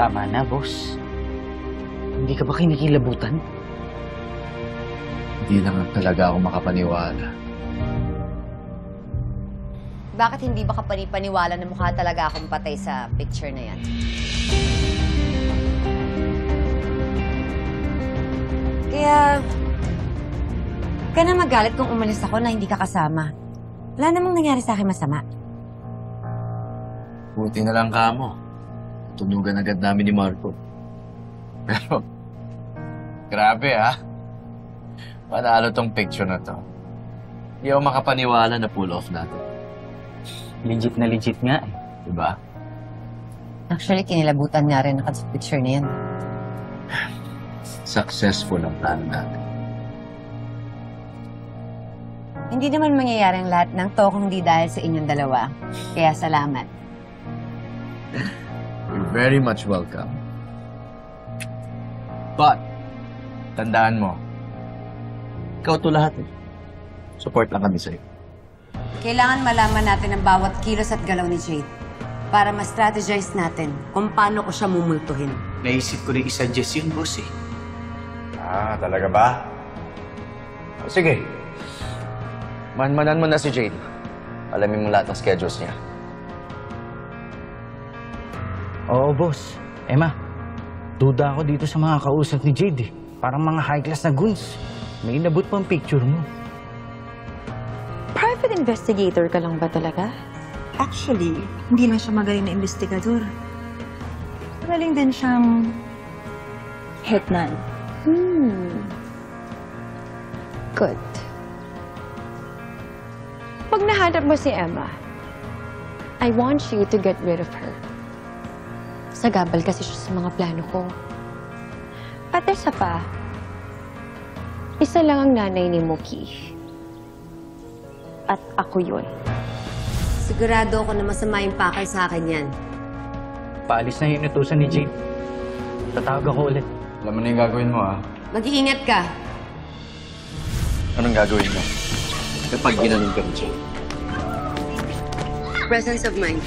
Tama na, boss. Hindi ka ba kinikilabutan? Hindi lang talaga ako makapaniwala. Bakit hindi ba kapani-paniwala na mukha talaga akong patay sa picture na yan? Kaya, huwag ka na magalit kung umalis ako na hindi ka kasama. Wala namang nangyari sa akin masama. Buti na lang kamo. Tunugan agad namin ni Marco. Pero, grabe ha. Manalo tong picture na to. Hindi ako makapaniwala na pull off natin. Legit na legit nga eh. Diba? Actually, kinilabutan nga rin ako sa picture na yan. Successful ang plano natin. Hindi naman mangyayari ang lahat ng to kung di dahil sa inyong dalawa. Kaya salamat. You're very much welcome. But, tandaan mo, ikaw to lahat eh. Support lang kami sa'yo. Kailangan malaman natin ang bawat kilos at galaw ni Jade para ma-strategize natin kung paano ko siya mumultuhin. Naisip ko rin i-suggest yun, boss eh. Ah, talaga ba? Sige. Manmanan mo na si Jade. Alamin mo lahat ng schedules niya. Oo, boss. Emma, duda ako dito sa mga kausap ni Jade eh. Parang mga high-class na goons. May inabot pang picture mo. Private investigator ka lang ba talaga? Actually, hindi lang siya magaling na investigador. Magaling din siyang hitman. Good. Pag nahanap mo si Emma, I want you to get rid of her. Sagabal kasi siya sa mga plano ko. At isa pa, isa lang ang nanay ni Mookie. At ako yun. Sigurado ako na masama yung pakay sa akin yan. Paalis na yung inutusan ni Jade. Tatawag ako ulit. Alam mo na yung gagawin mo, ah. Mag-iingat ka. Anong gagawin mo? Kapag ginaling ka ni Jade. Presence of mind.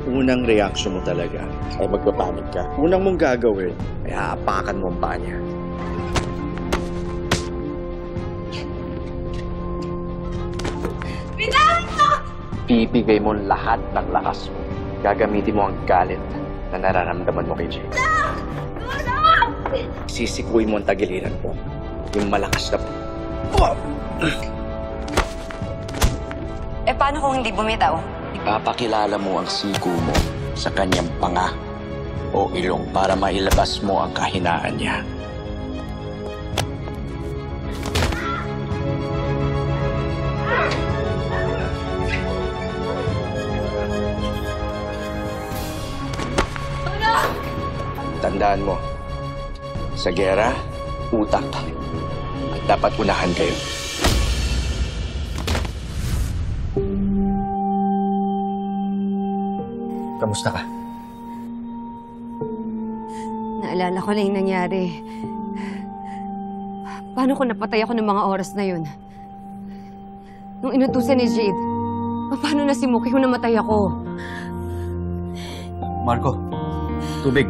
Unang reaction mo talaga ay magpapanik ka. Unang mong gagawin ay haapakan mo ang paa niya. Bibigay mo lahat ng lakas mo. Gagamitin mo ang galit na nararamdaman mo kay Jade. Sisikuin mo ang tagiliran mo. Yung malakas na... Paano kung hindi bumitaw? Ipapakilala mo ang sigo mo sa kanyang panga o ilong para mailabas mo ang kahinaan niya. Tandaan mo, sa gera, utak, at dapat unahan kayo. Kamusta ka? Naalala ko lang yung nangyari. Paano ko napatay ako ng mga oras na yun? Nung inutusan ni Jade, paano na si Mookie kung namatay ako? Marco, tubig.